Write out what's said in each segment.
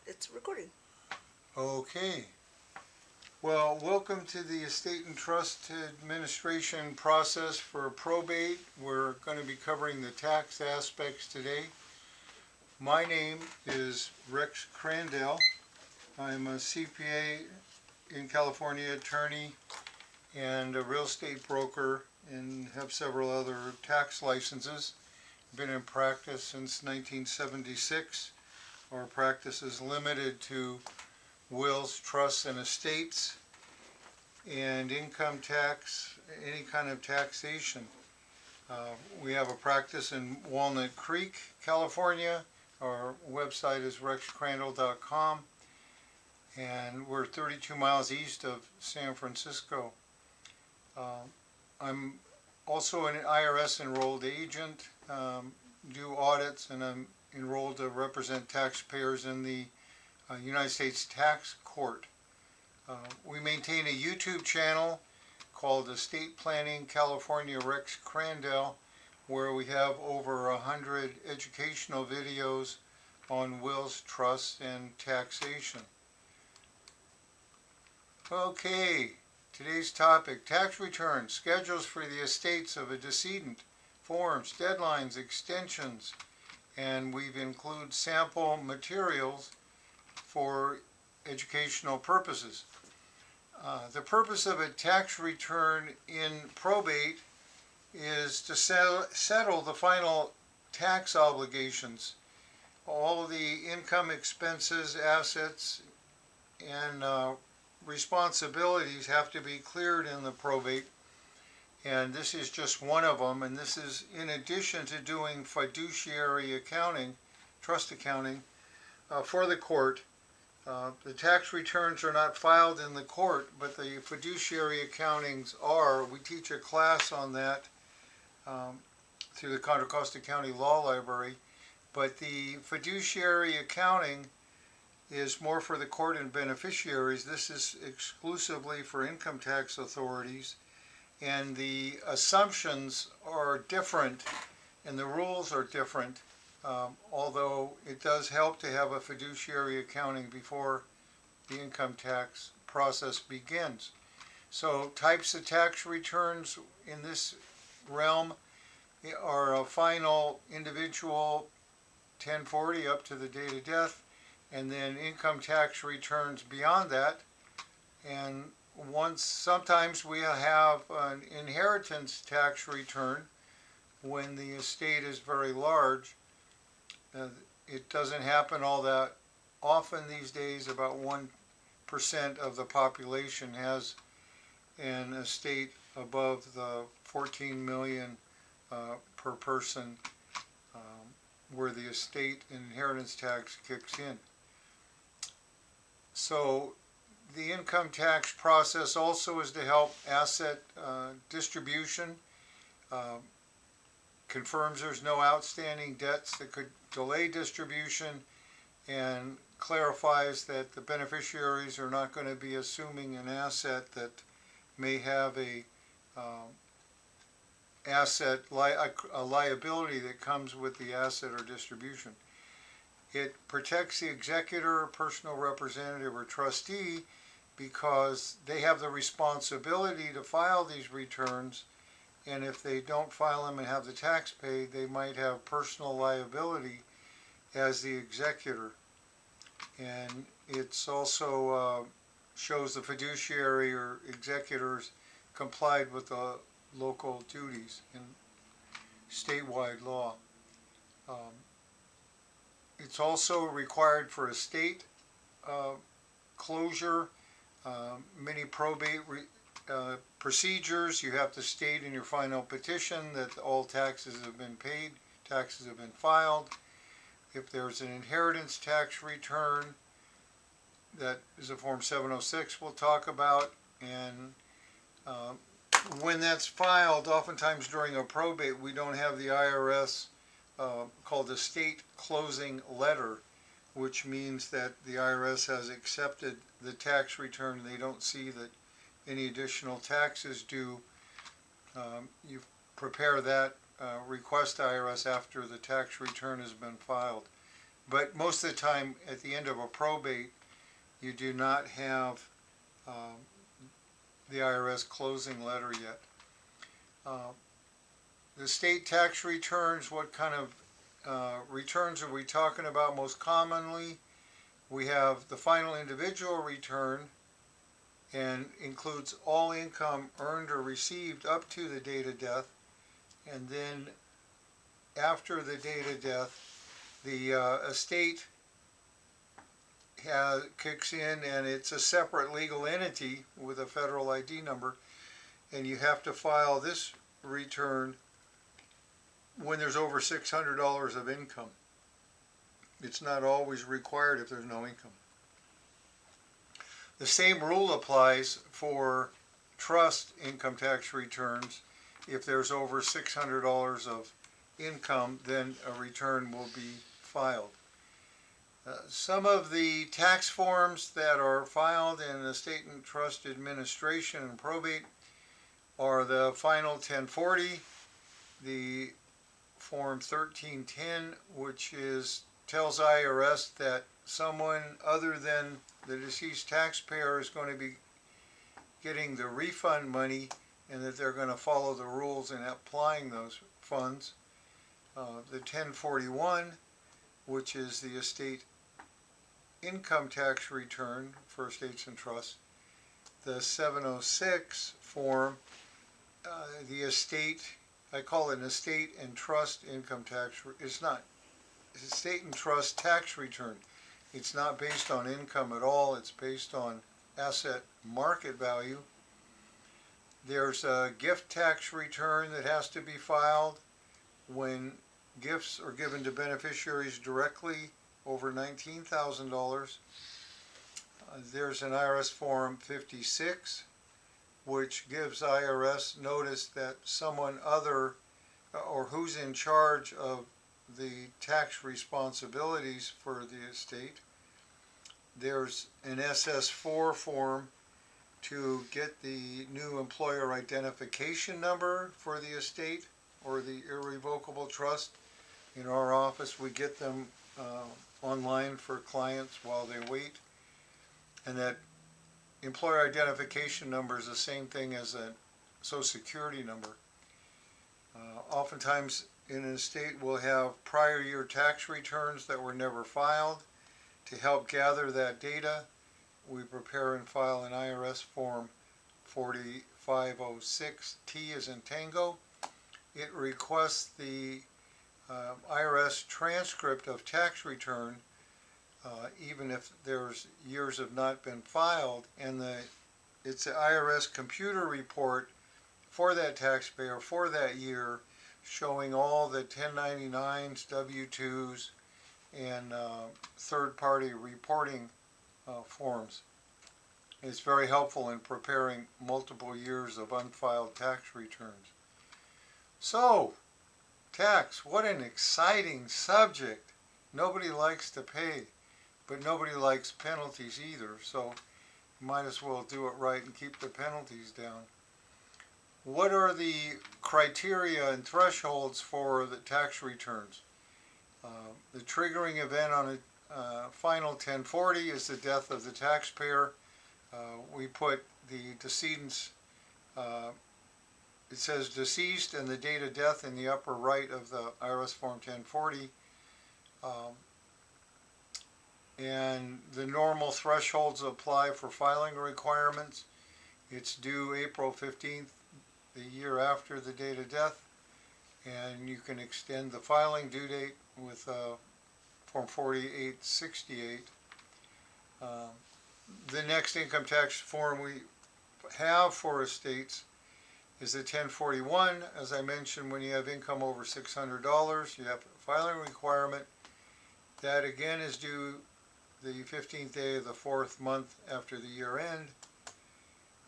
It's recording. Okay. Well, welcome to the Estate and Trust Administration process for probate. We're going to be covering the tax aspects today. My name is Rex Crandell. I'm a CPA in California, attorney, and a real estate broker, and have several other tax licenses. Been in practice since 1976. Our practice is limited to wills, trusts, and estates, and income tax, any kind of taxation. We have a practice in Walnut Creek, California. Our website is rexcrandall.com, and we're 32 miles east of San Francisco. I'm also an IRS enrolled agent, do audits, and I'm enrolled to represent taxpayers in the United States Tax Court. We maintain a YouTube channel called Estate Planning California Rex Crandell, where we have over 100 educational videos on wills, trusts, and taxation. Okay, today's topic: tax returns, schedules for the estates of a decedent, forms, deadlines, extensions, and we've included sample materials for educational purposes. The purpose of a tax return in probate is to settle the final tax obligations. All the income, expenses, assets, and responsibilities have to be cleared in the probate, and this is just one of them. And this is in addition to doing fiduciary accounting, trust accounting, for the court. The tax returns are not filed in the court, but the fiduciary accountings are. We teach a class on that through the Contra Costa County Law Library. But the fiduciary accounting is more for the court and beneficiaries. This is exclusively for income tax authorities. And the assumptions are different and the rules are different. Although it does help to have a fiduciary accounting before the income tax process begins. So types of tax returns in this realm are a final individual 1040 up to the date of death, and then income tax returns beyond that. And sometimes we have an inheritance tax return when the estate is very large. It doesn't happen all that often these days. About 1% of the population has an estate above the 14 million per person, where the estate inheritance tax kicks in. So the income tax process also is to help asset distribution, confirms there's no outstanding debts that could delay distribution, and clarifies that the beneficiaries are not going to be assuming an asset that may have a liability that comes with the asset or distribution. It protects the executor, personal representative, or trustee because they have the responsibility to file these returns, and if they don't file them and have the tax paid, they might have personal liability as the executor. And it's also shows the fiduciary or executors complied with the local duties in statewide law. It's also required for estate closure. Many probate procedures, you have to state in your final petition that all taxes have been paid, taxes have been filed. If there's an inheritance tax return, that is a Form 706 we'll talk about. And when that's filed, oftentimes during a probate, we don't have the IRS called the state closing letter, which means that the IRS has accepted the tax return and they don't see that any additional taxes due. You prepare that request to IRS after the tax return has been filed. But most of the time, at the end of a probate, you do not have the IRS closing letter yet. The state tax returns, what kind of returns are we talking about most commonly? We have the final individual return, and includes all income earned or received up to the date of death. And then after the date of death, the estate kicks in, and it's a separate legal entity with a federal ID number, and you have to file this return when there's over $600 of income. It's not always required if there's no income. The same rule applies for trust income tax returns. If there's over $600 of income, then a return will be filed. Some of the tax forms that are filed in the Estate and Trust Administration and Probate are the final 1040, the Form 1310, which tells IRS that someone other than the deceased taxpayer is going to be getting the refund money, and that they're going to follow the rules in applying those funds. The 1041, which is the estate income tax return for estates and trusts. The 706 form, the estate, I call it an estate and trust income tax. It's not. It's estate and trust tax return. It's not based on income at all. It's based on asset market value. There's a gift tax return that has to be filed when gifts are given to beneficiaries directly over $19,000. There's an IRS Form 56, which gives IRS notice that someone other or who's in charge of the tax responsibilities for the estate. There's an SS4 form to get the new employer identification number for the estate or the irrevocable trust. In our office, we get them online for clients while they wait. And that employer identification number is the same thing as a Social Security number. Oftentimes in an estate, we'll have prior year tax returns that were never filed. To help gather that data, we prepare and file an IRS Form 4506, T as in Tango. It requests the IRS transcript of tax return, even if there's years have not been filed, and it's an IRS computer report for that taxpayer for that year, showing all the 1099s, W-2s, and third-party reporting forms. It's very helpful in preparing multiple years of unfiled tax returns. So, tax, what an exciting subject. Nobody likes to pay, but nobody likes penalties either, so you might as well do it right and keep the penalties down. What are the criteria and thresholds for the tax returns? The triggering event on a final 1040 is the death of the taxpayer. We put the decedent's, it says deceased and the date of death in the upper right of the IRS Form 1040. And the normal thresholds apply for filing requirements. It's due April 15th, the year after the date of death, and you can extend the filing due date with Form 4868. The next income tax form we have for estates is the 1041. As I mentioned, when you have income over $600, you have a filing requirement. That again is due the 15th day of the 4th month after the year end.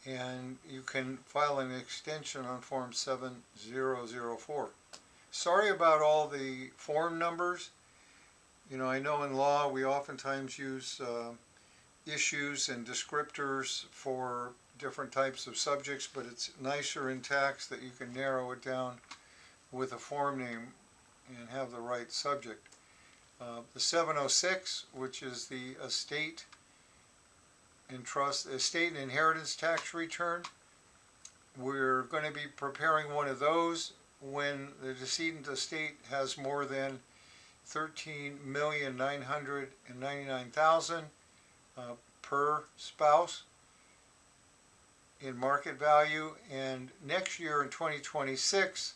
And you can file an extension on Form 7004. Sorry about all the form numbers. You know, I know in law we oftentimes use issues and descriptors for different types of subjects, but it's nicer in tax that you can narrow it down with a form name and have the right subject. The 706, which is the estate and inheritance tax return. We're going to be preparing one of those when the decedent estate has more than $13,999,000 per spouse in market value, and next year in 2026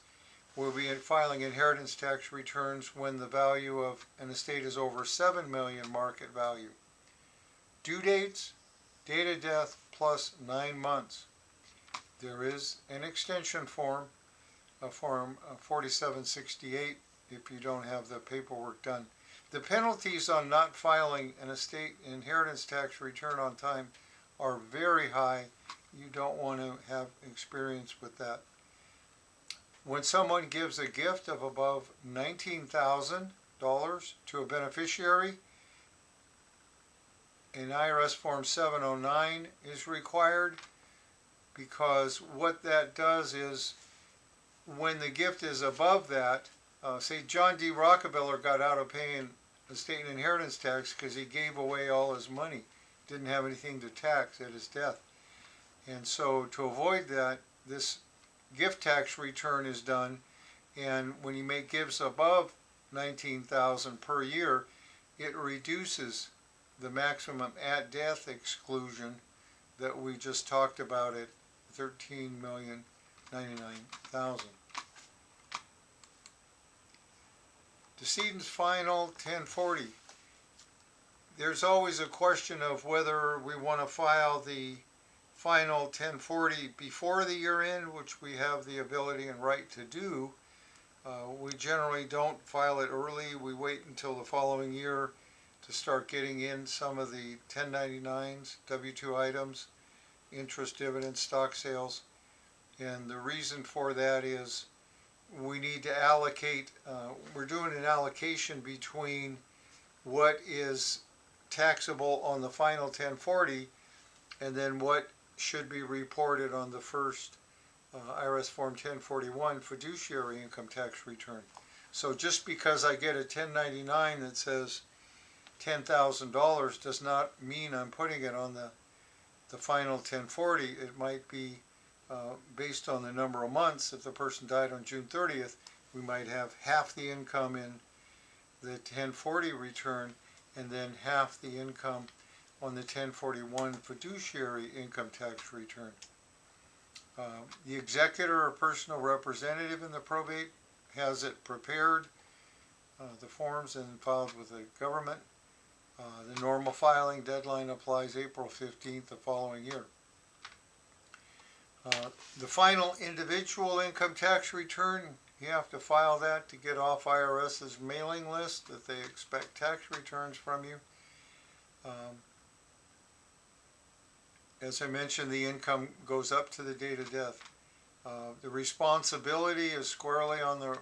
we'll be filing inheritance tax returns when the value of an estate is over $7 million market value. Due dates, date of death plus 9 months. There is an extension form, a form 4768, if you don't have the paperwork done. The penalties on not filing an estate inheritance tax return on time are very high. You don't want to have experience with that. When someone gives a gift of above $19,000 to a beneficiary, an IRS Form 709 is required, because what that does is when the gift is above that, say John D. Rockefeller got out of paying estate and inheritance tax because he gave away all his money, didn't have anything to tax at his death. And so to avoid that, this gift tax return is done, and when you make gifts above $19,000 per year, it reduces the maximum at death exclusion that we just talked about at $13,099,000. Decedent's final 1040. There's always a question of whether we want to file the final 1040 before the year end, which we have the ability and right to do. We generally don't file it early. We wait until the following year to start getting in some of the 1099s, W-2 items, interest, dividends, stock sales. And the reason for that is we need to allocate, we're doing an allocation between what is taxable on the final 1040 and then what should be reported on the first IRS Form 1041 fiduciary income tax return. So just because I get a 1099 that says $10,000 does not mean I'm putting it on the final 1040. It might be based on the number of months. If the person died on June 30th, we might have half the income in the 1040 return and then half the income on the 1041 fiduciary income tax return. The executor or personal representative in the probate has it prepared, the forms, and filed with the government. The normal filing deadline applies April 15th the following year. The final individual income tax return, you have to file that to get off IRS's mailing list that they expect tax returns from you. As I mentioned, the income goes up to the date of death. The responsibility is squarely on the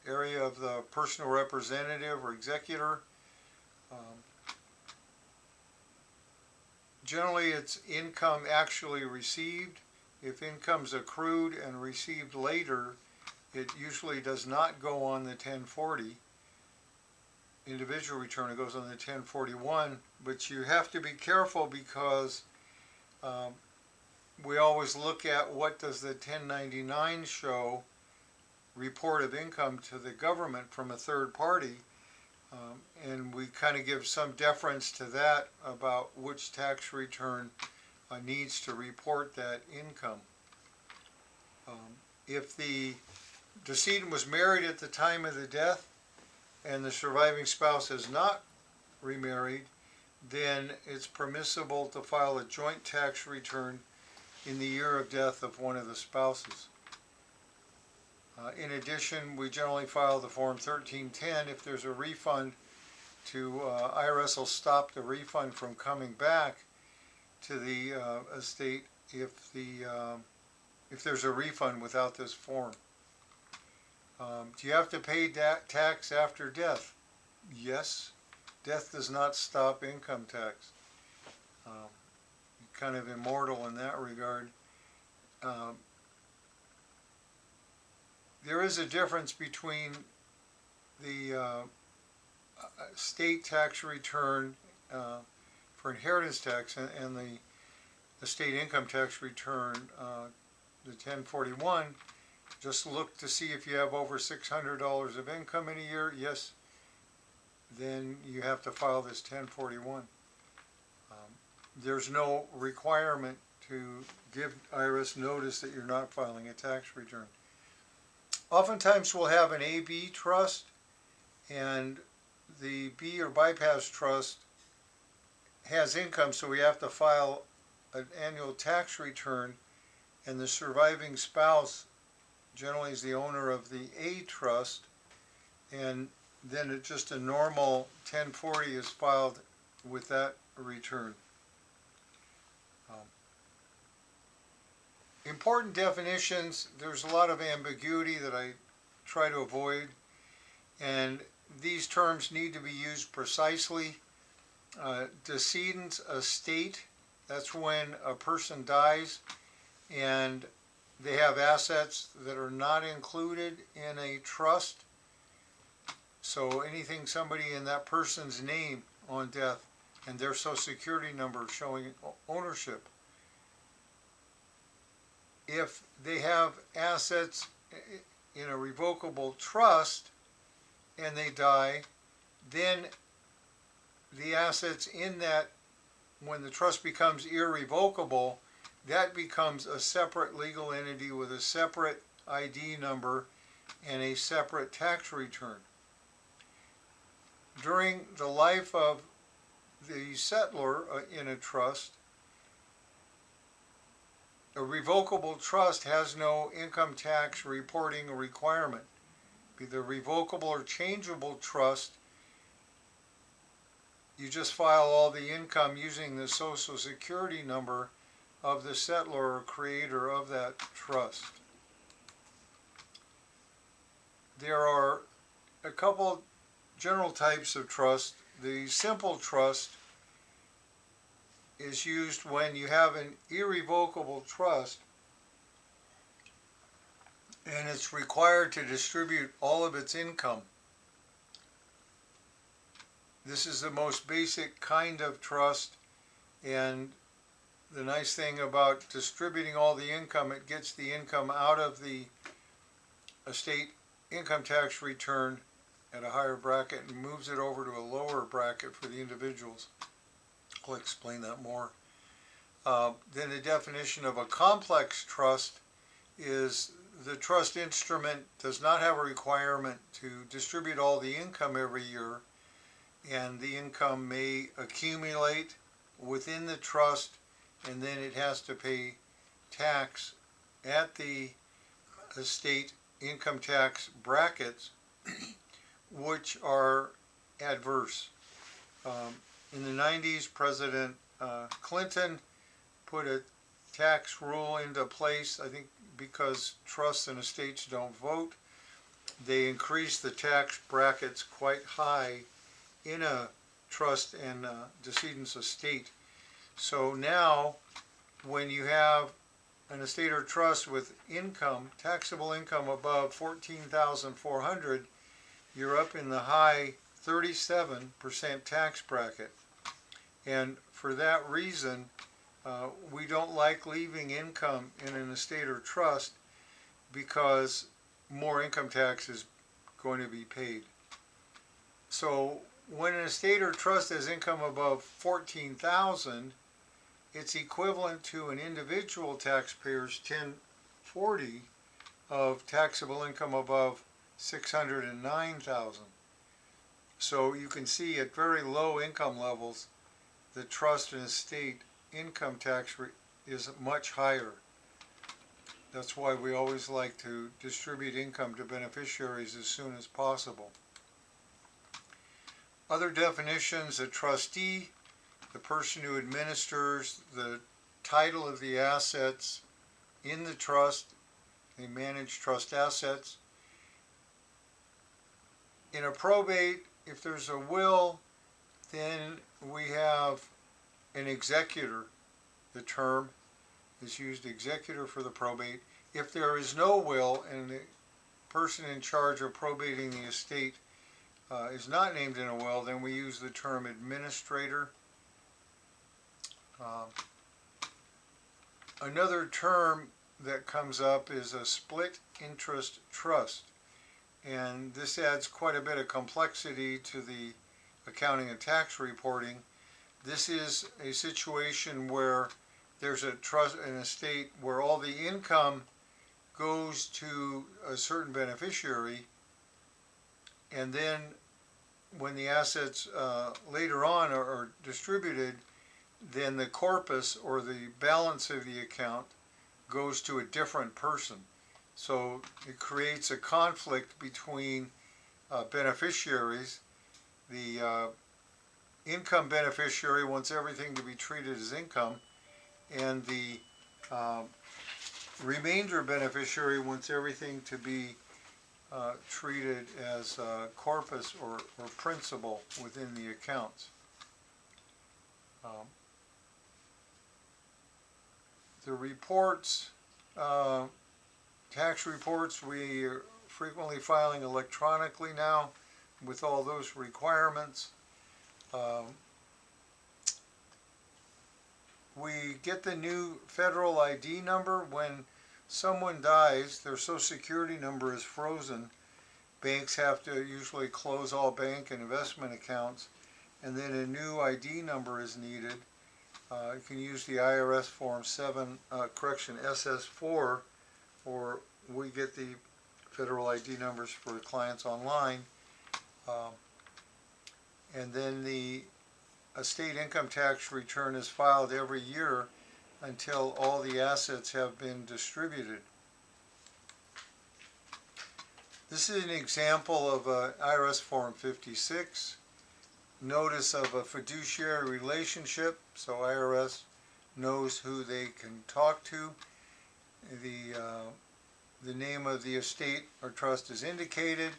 area of the personal representative or executor. Generally, it's income actually received. If income's accrued and received later, it usually does not go on the 1040 individual return. It goes on the 1041, but you have to be careful because we always look at what does the 1099 show report of income to the government from a third party. And we kind of give some deference to that about which tax return needs to report that income. If the decedent was married at the time of the death and the surviving spouse is not remarried, then it's permissible to file a joint tax return in the year of death of one of the spouses. In addition, we generally file the Form 1310 if there's a refund to IRS will stop the refund from coming back to the estate if there's a refund without this form. Do you have to pay that tax after death? Yes. Death does not stop income tax. You're kind of immortal in that regard. There is a difference between the state tax return for inheritance tax and the state income tax return, the 1041, just look to see if you have over $600 of income in a year. Yes, then you have to file this 1041. There's no requirement to give IRS notice that you're not filing a tax return. Oftentimes we'll have an AB trust, and the B or bypass trust has income, so we have to file an annual tax return, and the surviving spouse generally is the owner of the A trust, and then it's just a normal 1040 is filed with that return. Important definitions, there's a lot of ambiguity that I try to avoid, and these terms need to be used precisely. Decedent's estate, that's when a person dies and they have assets that are not included in a trust. So anything somebody in that person's name on death and their social security number showing ownership. If they have assets in a revocable trust and they die, then the assets in that, when the trust becomes irrevocable, that becomes a separate legal entity with a separate ID number and a separate tax return. During the life of the settlor in a trust, a revocable trust has no income tax reporting requirement. Be the revocable or changeable trust, you just file all the income using the social security number of the settlor or creator of that trust. There are a couple general types of trust. The simple trust is used when you have an irrevocable trust and it's required to distribute all of its income. This is the most basic kind of trust, and the nice thing about distributing all the income, it gets the income out of the estate income tax return at a higher bracket and moves it over to a lower bracket for the individuals. I'll explain that more. Then the definition of a complex trust is the trust instrument does not have a requirement to distribute all the income every year, and the income may accumulate within the trust, and then it has to pay tax at the estate income tax brackets, which are adverse. In the 90s, President Clinton put a tax rule into place, I think because trusts and estates don't vote. They increased the tax brackets quite high in a trust and decedent's estate. So now, when you have an estate or trust with income, taxable income above $14,400, you're up in the high 37% tax bracket. And for that reason, we don't like leaving income in an estate or trust because more income tax is going to be paid. So when an estate or trust has income above $14,000, it's equivalent to an individual taxpayer's 1040 of taxable income above $609,000. So you can see at very low income levels, the trust and estate income tax is much higher. That's why we always like to distribute income to beneficiaries as soon as possible. Other definitions: a trustee, the person who administers the title of the assets in the trust. They manage trust assets. In a probate, if there's a will, then we have an executor. The term is used, executor, for the probate. If there is no will and the person in charge of probating the estate is not named in a will, then we use the term administrator. Another term that comes up is a split interest trust, and this adds quite a bit of complexity to the accounting and tax reporting. This is a situation where there's a trust, an estate where all the income goes to a certain beneficiary, and then when the assets later on are distributed, then the corpus or the balance of the account goes to a different person. So it creates a conflict between beneficiaries. The income beneficiary wants everything to be treated as income, and the remainder beneficiary wants everything to be treated as corpus or principal within the accounts. The reports, tax reports, we are frequently filing electronically now with all those requirements. We get the new federal ID number when someone dies. Their Social Security number is frozen. Banks have to usually close all bank and investment accounts, and then a new ID number is needed. You can use the IRS Form SS4, or we get the federal ID numbers for clients online. And then the estate income tax return is filed every year until all the assets have been distributed. This is an example of an IRS Form 56. Notice of a fiduciary relationship, so IRS knows who they can talk to. The name of the estate or trust is indicated.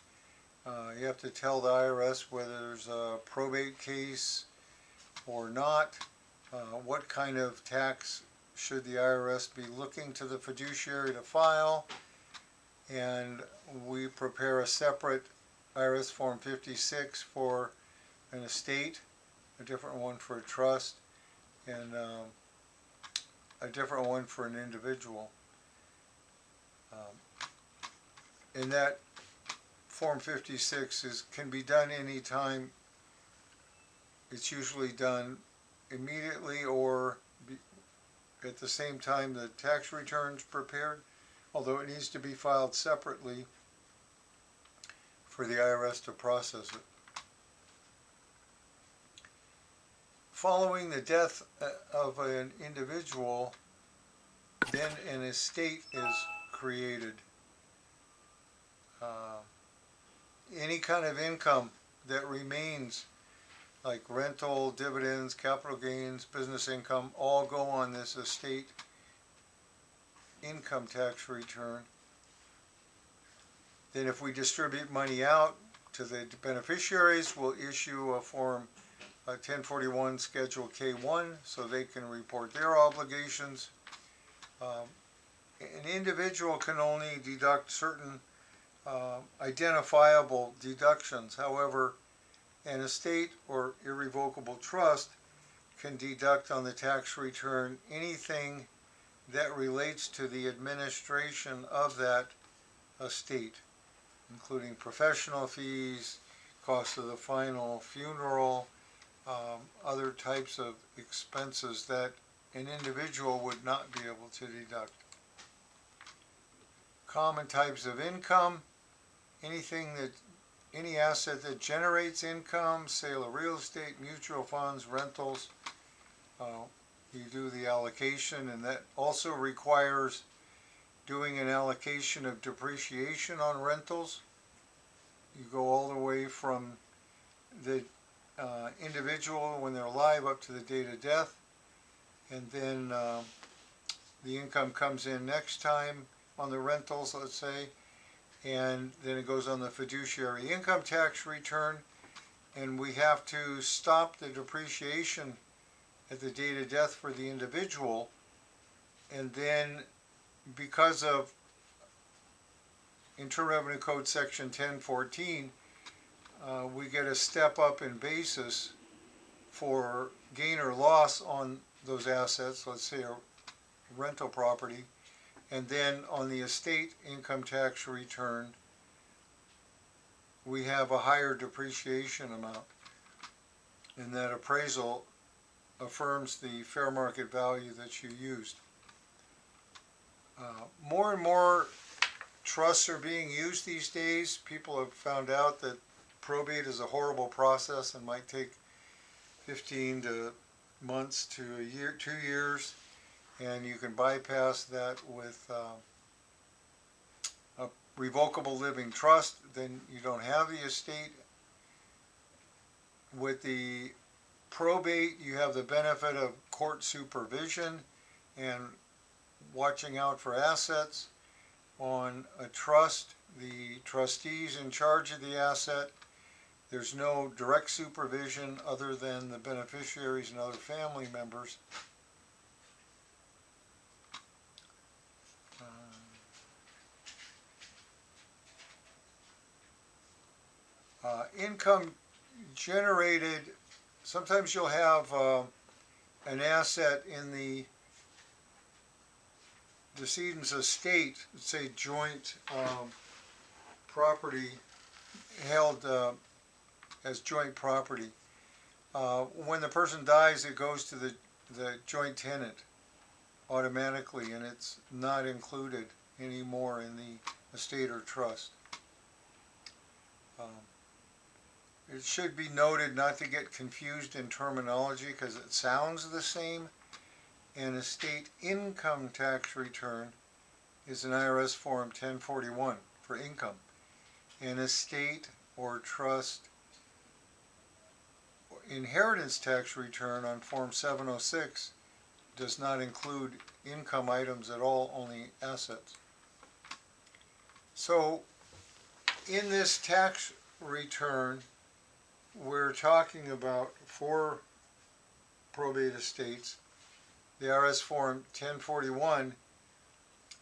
You have to tell the IRS whether there's a probate case or not. What kind of tax should the IRS be looking to the fiduciary to file? And we prepare a separate IRS Form 56 for an estate, a different one for a trust, and a different one for an individual. And that Form 56 can be done anytime. It's usually done immediately or at the same time the tax return's prepared, although it needs to be filed separately for the IRS to process it. Following the death of an individual, then an estate is created. Any kind of income that remains, like rental, dividends, capital gains, business income, all go on this estate income tax return. Then if we distribute money out to the beneficiaries, we'll issue a Form 1041 Schedule K1 so they can report their obligations. An individual can only deduct certain identifiable deductions. However, an estate or irrevocable trust can deduct on the tax return anything that relates to the administration of that estate, including professional fees, cost of the final funeral, other types of expenses that an individual would not be able to deduct. Common types of income: any asset that generates income, sale of real estate, mutual funds, rentals. You do the allocation, and that also requires doing an allocation of depreciation on rentals. You go all the way from the individual when they're alive up to the date of death, and then the income comes in next time on the rentals, let's say, and then it goes on the fiduciary income tax return, and we have to stop the depreciation at the date of death for the individual. And then, because of Internal Revenue Code Section 1014, we get a step up in basis for gain or loss on those assets, let's say a rental property, and then on the estate income tax return, we have a higher depreciation amount, and that appraisal affirms the fair market value that you used. More and more trusts are being used these days. People have found out that probate is a horrible process and might take 15 months to a year, 2 years, and you can bypass that with a revocable living trust. Then you don't have the estate. With the probate, you have the benefit of court supervision and watching out for assets. On a trust, the trustee's in charge of the asset. There's no direct supervision other than the beneficiaries and other family members. Income generated, sometimes you'll have an asset in the decedent's estate, say joint property held as joint property. When the person dies, it goes to the joint tenant automatically, and it's not included anymore in the estate or trust. It should be noted not to get confused in terminology because it sounds the same. An estate income tax return is an IRS Form 1041 for income. An estate or trust inheritance tax return on Form 706 does not include income items at all, only assets. So in this tax return, we're talking about 4 probate estates, the IRS Form 1041,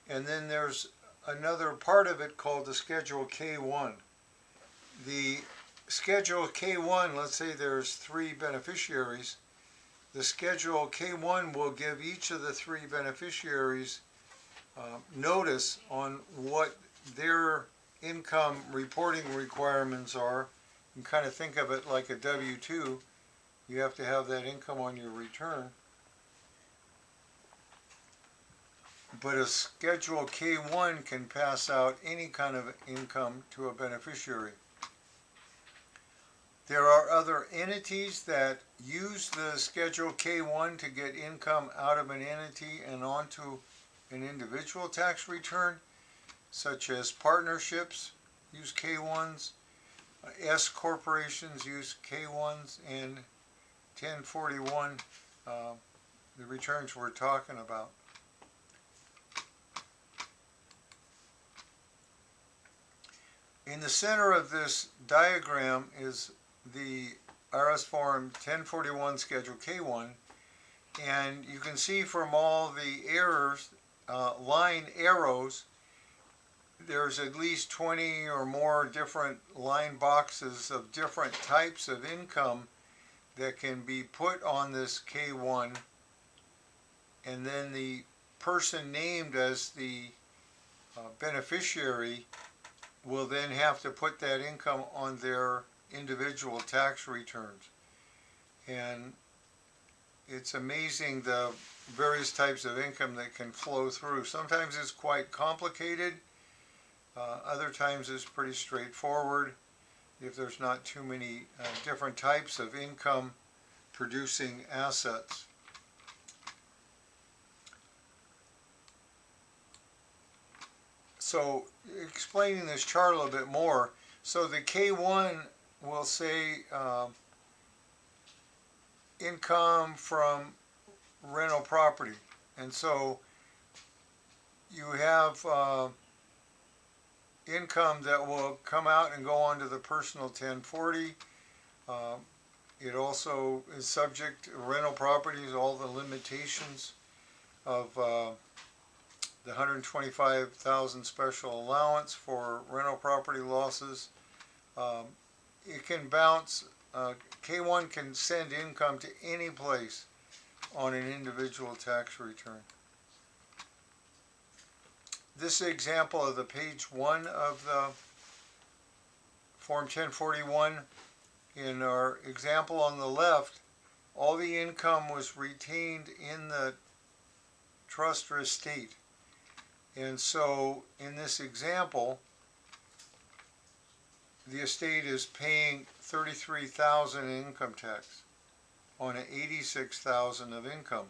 and then there's another part of it called the Schedule K1. The Schedule K1, let's say there's 3 beneficiaries, the Schedule K1 will give each of the 3 beneficiaries notice on what their income reporting requirements are. You can kind of think of it like a W-2. You have to have that income on your return. But a Schedule K1 can pass out any kind of income to a beneficiary. There are other entities that use the Schedule K1 to get income out of an entity and onto an individual tax return, such as partnerships use K1s, S corporations use K1s, and 1041, the returns we're talking about. In the center of this diagram is the IRS Form 1041 Schedule K1, and you can see from all the errors, line arrows, there's at least 20 or more different line boxes of different types of income that can be put on this K1, and then the person named as the beneficiary will then have to put that income on their individual tax returns. And it's amazing the various types of income that can flow through. Sometimes it's quite complicated. Other times it's pretty straightforward if there's not too many different types of income producing assets. So explaining this chart a little bit more, so the K1 will say income from rental property, and so you have income that will come out and go onto the personal 1040. It also is subject to rental properties, all the limitations of the $125,000 special allowance for rental property losses. it can bounce. K1 can send income to any place on an individual tax return. This is an example of the page 1 of the Form 1041. In our example on the left, all the income was retained in the trust or estate. And so in this example, the estate is paying $33,000 in income tax on an $86,000 of income,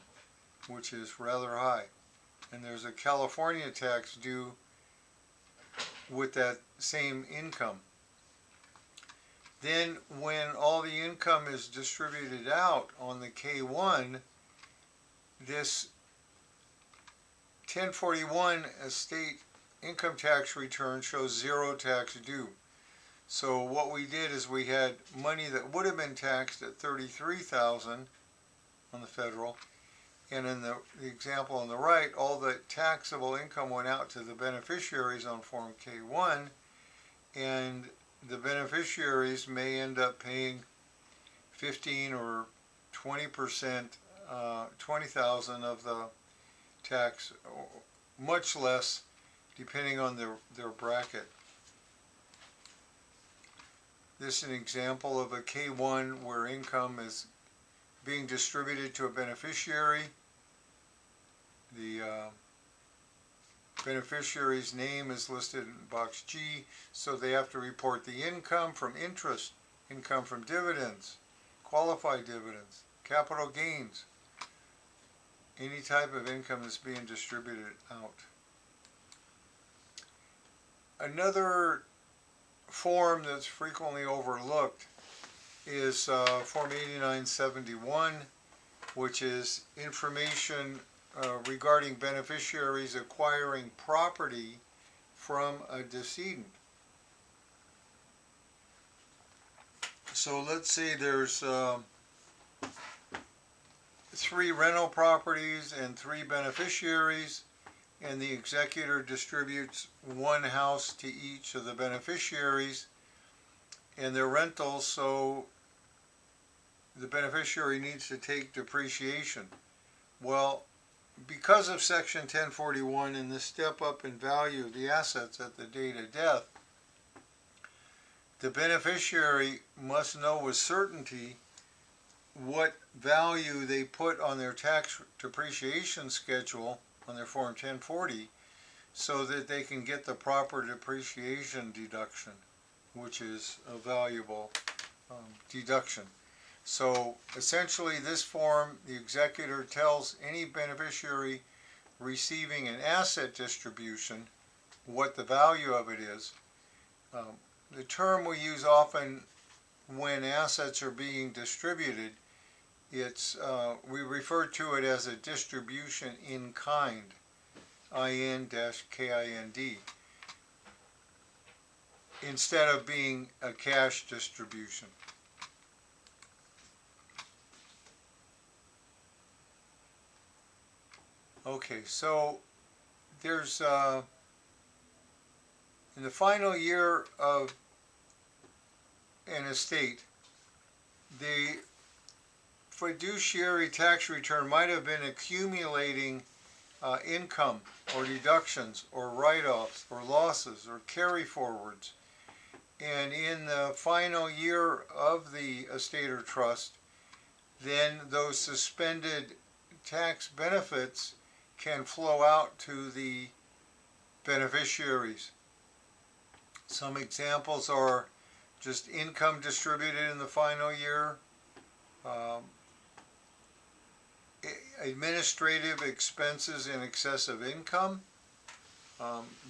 which is rather high. And there's a California tax due with that same income. Then when all the income is distributed out on the K1, this 1041 estate income tax return shows zero tax due. So what we did is we had money that would have been taxed at $33,000 on the federal, and in the example on the right, all the taxable income went out to the beneficiaries on Form K1, and the beneficiaries may end up paying 15 or 20%, 20,000 of the tax, much less depending on their bracket. This is an example of a K1 where income is being distributed to a beneficiary. The beneficiary's name is listed in box G, so they have to report the income from interest, income from dividends, qualified dividends, capital gains, any type of income that's being distributed out. Another form that's frequently overlooked is Form 8971, which is information regarding beneficiaries acquiring property from a decedent. So let's say there's 3 rental properties and 3 beneficiaries, and the executor distributes 1 house to each of the beneficiaries and their rentals, so the beneficiary needs to take depreciation. Well, because of Section 1041 and the step up in value of the assets at the date of death, the beneficiary must know with certainty what value they put on their tax depreciation schedule on their Form 1040 so that they can get the proper depreciation deduction, which is a valuable deduction. So essentially this form, the executor tells any beneficiary receiving an asset distribution what the value of it is. The term we use often when assets are being distributed, we refer to it as a distribution in kind, IN-KIND, instead of being a cash distribution. Okay, so there's in the final year of an estate, the fiduciary tax return might have been accumulating income or deductions or write-offs or losses or carry-forwards. And in the final year of the estate or trust, then those suspended tax benefits can flow out to the beneficiaries. Some examples are just income distributed in the final year, administrative expenses in excess of income,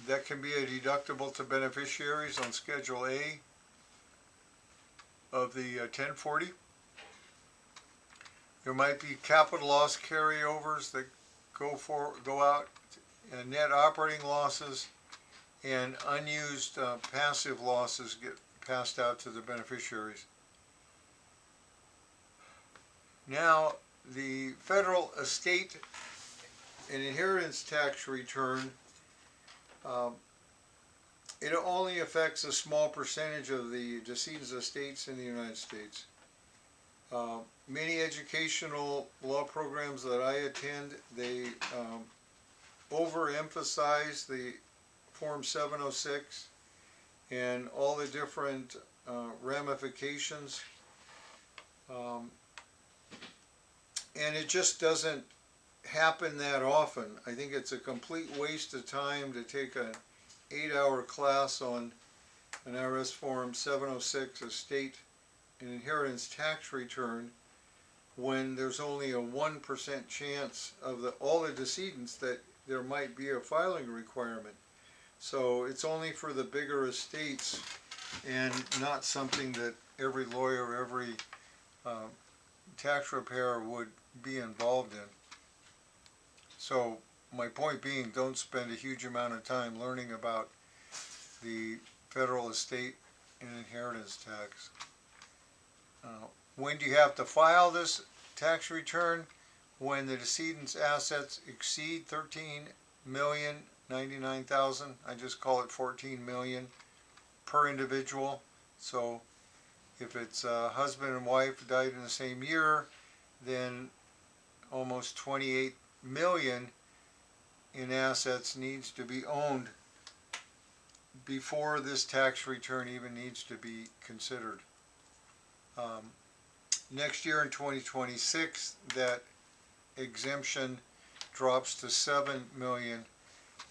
that can be a deductible to beneficiaries on Schedule A of the 1040. There might be capital loss carryovers that go out, net operating losses, and unused passive losses get passed out to the beneficiaries. Now, the federal estate and inheritance tax return it only affects a small percentage of the decedent's estates in the United States. Many educational law programs that I attend, they overemphasize the Form 706 and all the different ramifications. And it just doesn't happen that often. I think it's a complete waste of time to take an 8-hour class on an IRS Form 706 estate and inheritance tax return when there's only a 1% chance of all the decedents that there might be a filing requirement. So it's only for the bigger estates and not something that every lawyer, every tax preparer would be involved in. So my point being, don't spend a huge amount of time learning about the federal estate and inheritance tax. When do you have to file this tax return? When the decedent's assets exceed $13,099,000. I just call it 14 million per individual. So if it's a husband and wife died in the same year, then almost 28 million in assets needs to be owned before this tax return even needs to be considered. Next year in 2026, that exemption drops to 7 million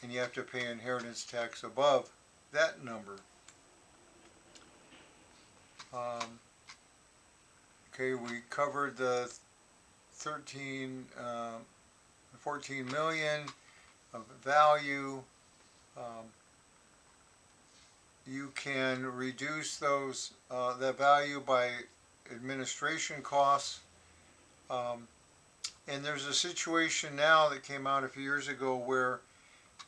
and you have to pay inheritance tax above that number. Okay, we covered the 14 million of value. You can reduce those that value by administration costs. And there's a situation now that came out a few years ago where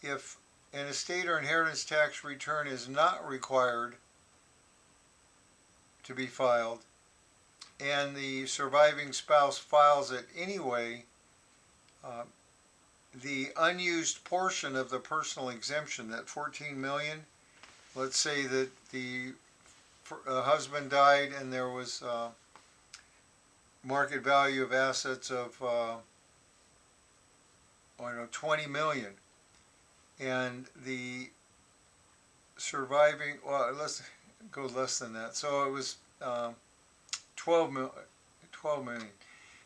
if an estate or inheritance tax return is not required to be filed and the surviving spouse files it anyway, the unused portion of the personal exemption, that 14 million, let's say that the husband died and there was market value of assets of 20 million, and the surviving, well, let's go less than that, so it was 12 million.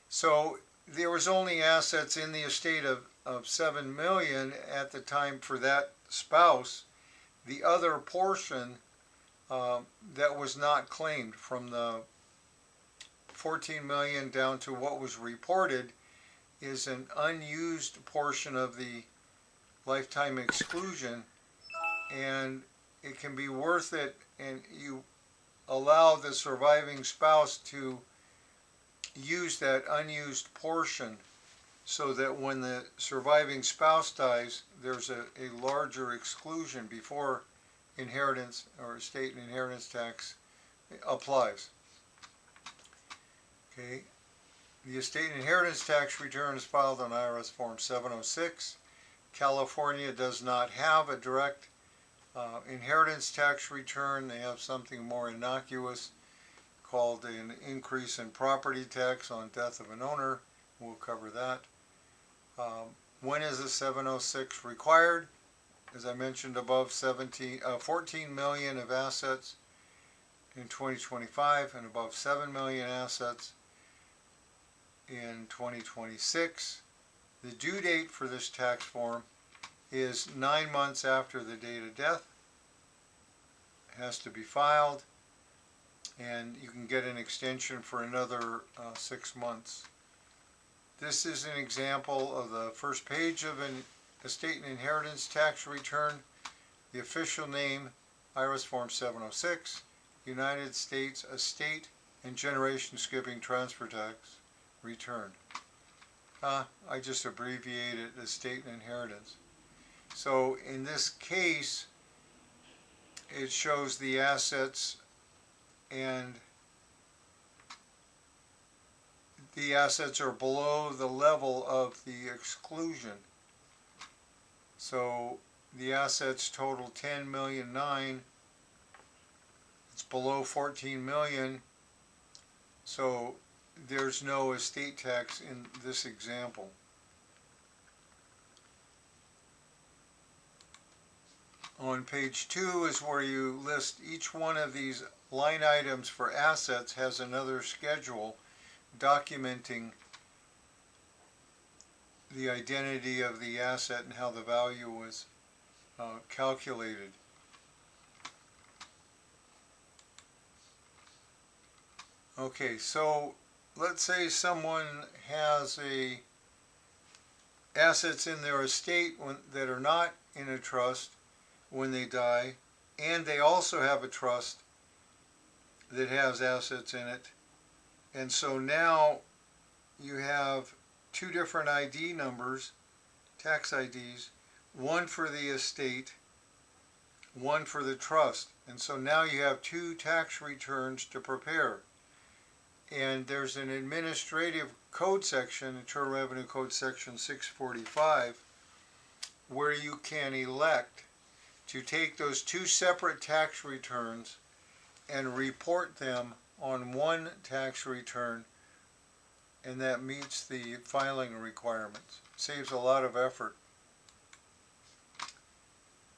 So there was only assets in the estate of 7 million at the time for that spouse. The other portion that was not claimed, from the 14 million down to what was reported, is an unused portion of the lifetime exclusion, and it can be worth it, and you allow the surviving spouse to use that unused portion so that when the surviving spouse dies, there's a larger exclusion before inheritance or estate and inheritance tax applies. Okay, the estate and inheritance tax return is filed on IRS Form 706. California does not have a direct inheritance tax return. They have something more innocuous called an increase in property tax on death of an owner. We'll cover that. When is the 706 required? As I mentioned above, 14 million of assets in 2025 and above 7 million assets in 2026. The due date for this tax form is 9 months after the date of death. It has to be filed, and you can get an extension for another 6 months. This is an example of the first page of an estate and inheritance tax return. The official name, IRS Form 706, United States Estate and Generation Skipping Transfer Tax Return. I just abbreviated estate and inheritance. So in this case, it shows the assets, and the assets are below the level of the exclusion. So the assets total 10,000,009. It's below 14 million, so there's no estate tax in this example. On page 2 is where you list each one of these line items for assets has another schedule documenting the identity of the asset and how the value was calculated. Okay, so let's say someone has assets in their estate that are not in a trust when they die, and they also have a trust that has assets in it. And so now you have two different ID numbers, tax IDs, one for the estate, one for the trust. And so now you have two tax returns to prepare. And there's an administrative code section, Internal Revenue Code section 645, where you can elect to take those two separate tax returns and report them on one tax return, and that meets the filing requirements. Saves a lot of effort.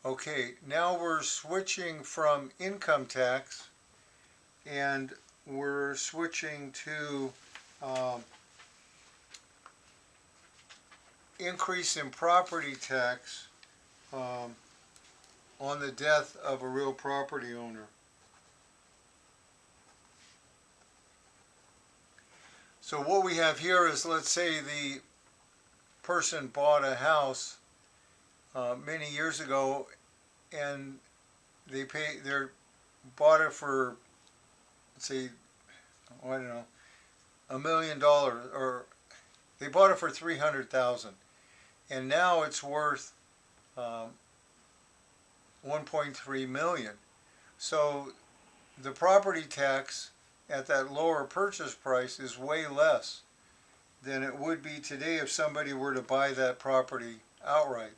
Okay, now we're switching from income tax, and we're switching to increase in property tax on the death of a real property owner. So what we have here is, let's say the person bought a house many years ago, and they bought it for, let's say, I don't know, $1 million, or they bought it for $300,000, and now it's worth 1.3 million. So the property tax at that lower purchase price is way less than it would be today if somebody were to buy that property outright.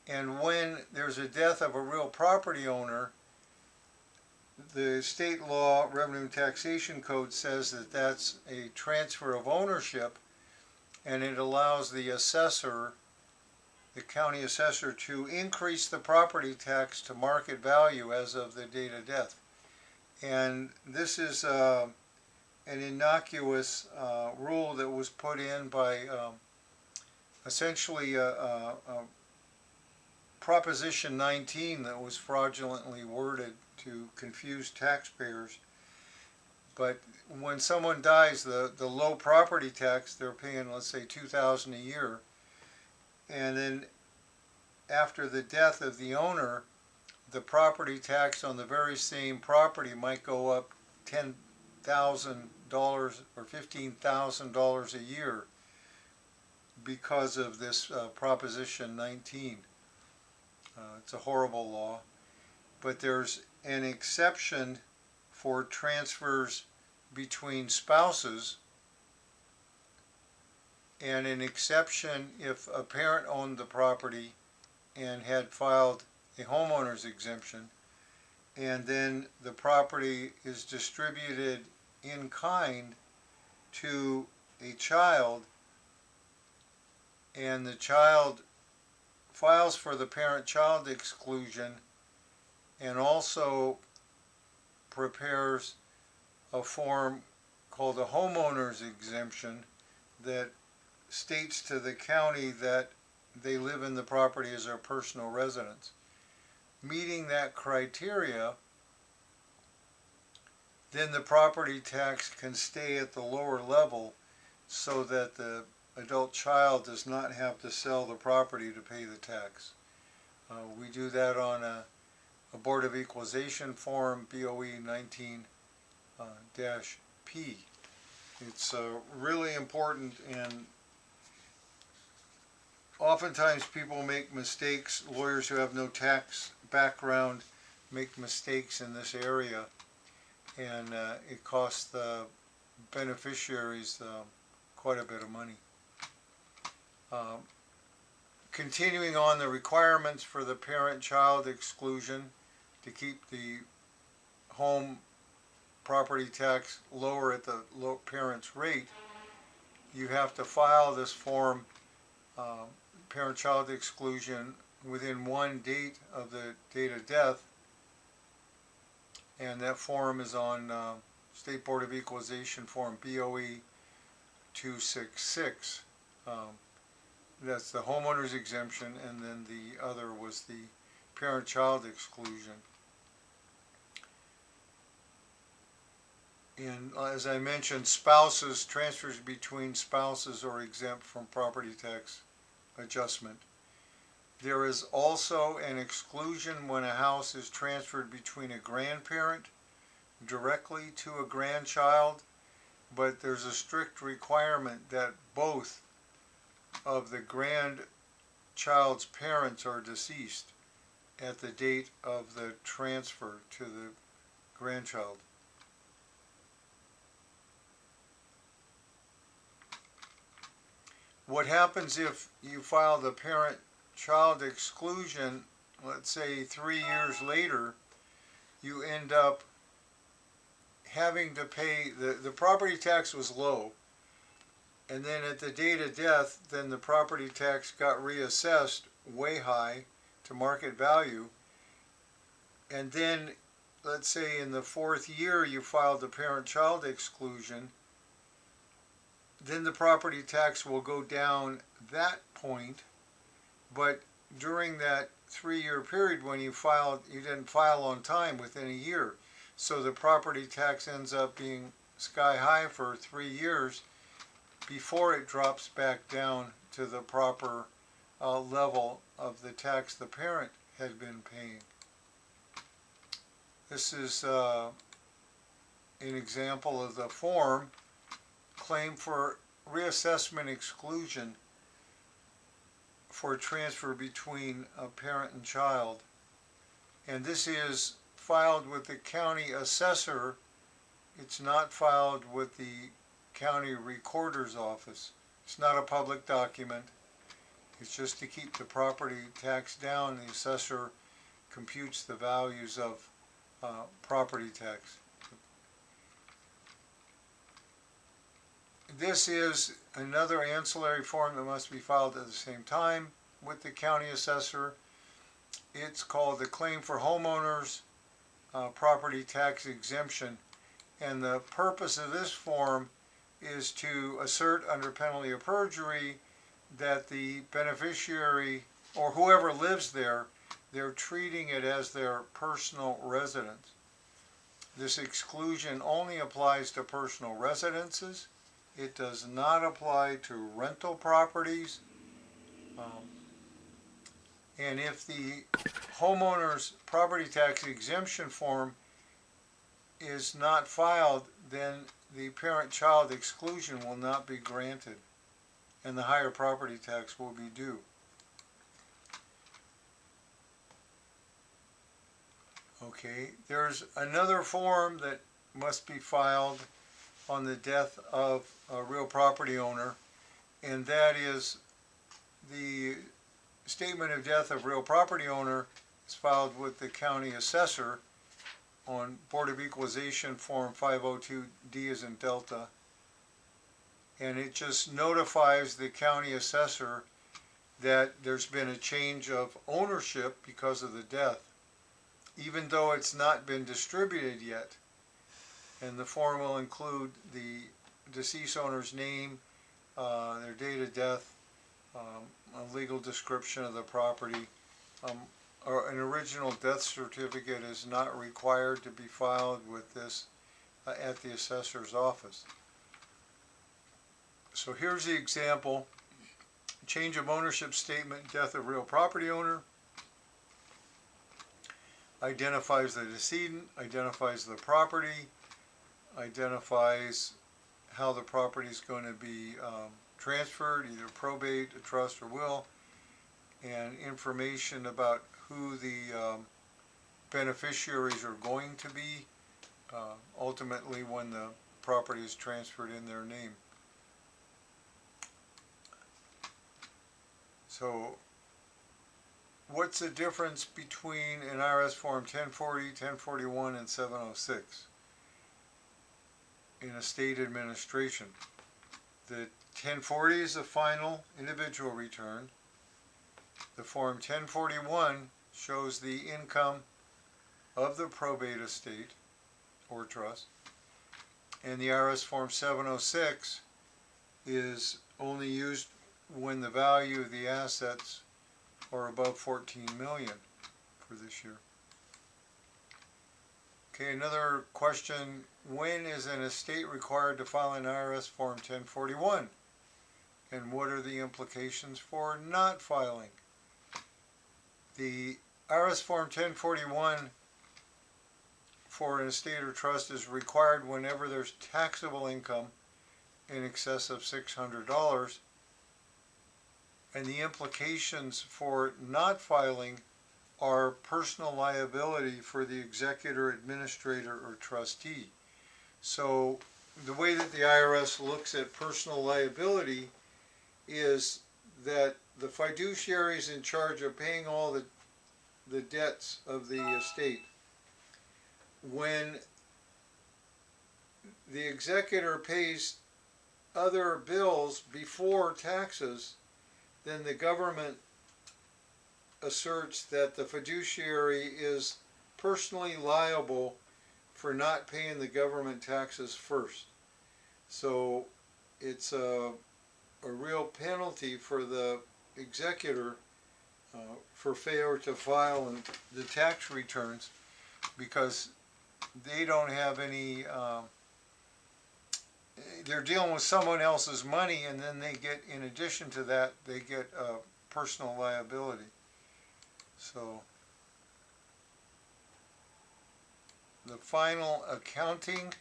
And when there's a death of a real property owner, the state law revenue and taxation code says that that's a transfer of ownership, and it allows the assessor, the county assessor, to increase the property tax to market value as of the date of death. And this is an innocuous rule that was put in by essentially Proposition 19 that was fraudulently worded to confuse taxpayers. But when someone dies, the low property tax, they're paying, let's say, $2,000 a year, and then after the death of the owner, the property tax on the very same property might go up $10,000 or $15,000 a year because of this Proposition 19. It's a horrible law, but there's an exception for transfers between spouses, and an exception if a parent owned the property and had filed a homeowner's exemption, and then the property is distributed in kind to a child, and the child files for the parent-child exclusion and also prepares a form called a homeowner's exemption that states to the county that they live in the property as their personal residence. Meeting that criteria, then the property tax can stay at the lower level so that the adult child does not have to sell the property to pay the tax. We do that on a Board of Equalization form, BOE 19-P. It's really important, and oftentimes people make mistakes. Lawyers who have no tax background make mistakes in this area, and it costs the beneficiaries quite a bit of money. Continuing on, the requirements for the parent-child exclusion to keep the home property tax lower at the parent's rate, you have to file this form, parent-child exclusion, within one date of the date of death, and that form is on State Board of Equalization Form BOE 266. That's the homeowner's exemption, and then the other was the parent-child exclusion. And as I mentioned, spouses, transfers between spouses are exempt from property tax adjustment. There is also an exclusion when a house is transferred between a grandparent directly to a grandchild, but there's a strict requirement that both of the grandchild's parents are deceased at the date of the transfer to the grandchild. What happens if you file the parent-child exclusion, let's say 3 years later, you end up having to pay, the property tax was low, and then at the date of death, then the property tax got reassessed way high to market value, and then let's say in the 4th year you filed the parent-child exclusion, then the property tax will go down that point, but during that 3-year period when you filed, you didn't file on time within a year. So the property tax ends up being sky high for 3 years before it drops back down to the proper level of the tax the parent had been paying. This is an example of the form, claim for reassessment exclusion for transfer between a parent and child. And this is filed with the county assessor. It's not filed with the county recorder's office. It's not a public document. It's just to keep the property tax down. The assessor computes the values of property tax. This is another ancillary form that must be filed at the same time with the county assessor. It's called the Claim for Homeowners Property Tax Exemption, and the purpose of this form is to assert under penalty of perjury that the beneficiary or whoever lives there, they're treating it as their personal residence. This exclusion only applies to personal residences. It does not apply to rental properties. And if the homeowner's property tax exemption form is not filed, then the parent-child exclusion will not be granted, and the higher property tax will be due. Okay, there's another form that must be filed on the death of a real property owner, and that is the statement of death of real property owner is filed with the county assessor on Board of Equalization Form 502D as in Delta, and it just notifies the county assessor that there's been a change of ownership because of the death, even though it's not been distributed yet. And the form will include the deceased owner's name, their date of death, a legal description of the property. Or an original death certificate is not required to be filed with this at the assessor's office. So here's the example. Change of ownership statement, death of real property owner. Identifies the decedent, identifies the property, identifies how the property is going to be transferred, either probate, a trust, or will, and information about who the beneficiaries are going to be ultimately when the property is transferred in their name. So what's the difference between an IRS Form 1040, 1041, and 706 in estate administration? The 1040 is the final individual return. The Form 1041 shows the income of the probate estate or trust. And the IRS Form 706 is only used when the value of the assets are above $14 million for this year. Okay, another question. When is an estate required to file an IRS Form 1041? And what are the implications for not filing? The IRS Form 1041 for an estate or trust is required whenever there's taxable income in excess of $600, and the implications for not filing are personal liability for the executor, administrator, or trustee. So the way that the IRS looks at personal liability is that the fiduciary is in charge of paying all the debts of the estate. When the executor pays other bills before taxes, then the government asserts that the fiduciary is personally liable for not paying the government taxes first. So it's a real penalty for the executor for failure to file the tax returns, because they don't have any, they're dealing with someone else's money, and then they get, in addition to that, they get personal liability. So the final accounting,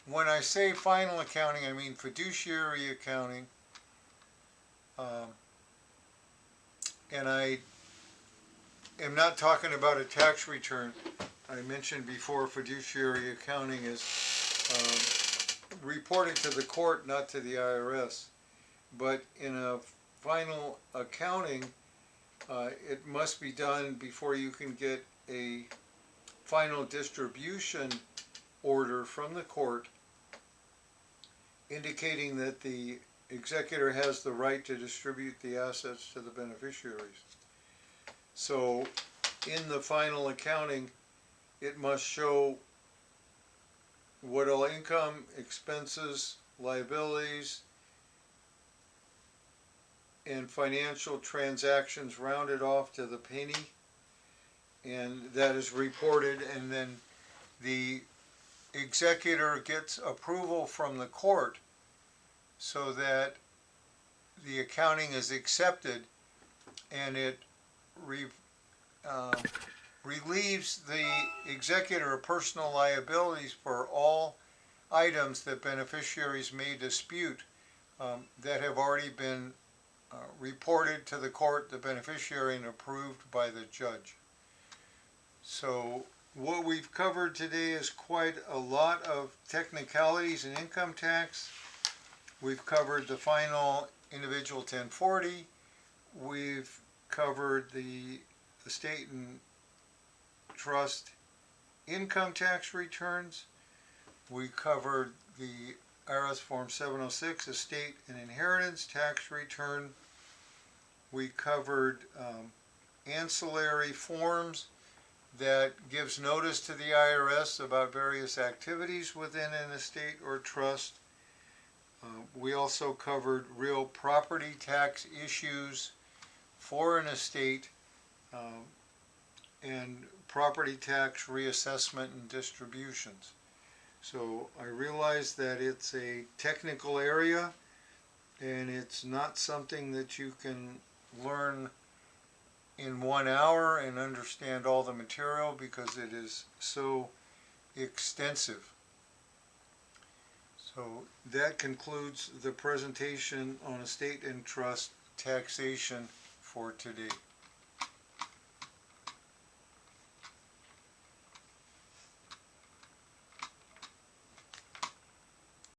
when I say final accounting, I mean fiduciary accounting, and I am not talking about a tax return. I mentioned before, fiduciary accounting is reporting to the court, not to the IRS. But in a final accounting, it must be done before you can get a final distribution order from the court indicating that the executor has the right to distribute the assets to the beneficiaries. So in the final accounting, it must show what all income, expenses, liabilities, and financial transactions rounded off to the penny, and that is reported, and then the executor gets approval from the court so that the accounting is accepted, and it relieves the executor of personal liabilities for all items that beneficiaries may dispute that have already been reported to the court, the beneficiary, and approved by the judge. So what we've covered today is quite a lot of technicalities in income tax. We've covered the final individual 1040. We've covered the estate and trust income tax returns. We covered the IRS Form 706 estate and inheritance tax return. We covered ancillary forms that gives notice to the IRS about various activities within an estate or trust. We also covered real property tax issues for an estate and property tax reassessment and distributions. So I realize that it's a technical area, and it's not something that you can learn in 1 hour and understand all the material, because it is so extensive. So that concludes the presentation on estate and trust taxation for today.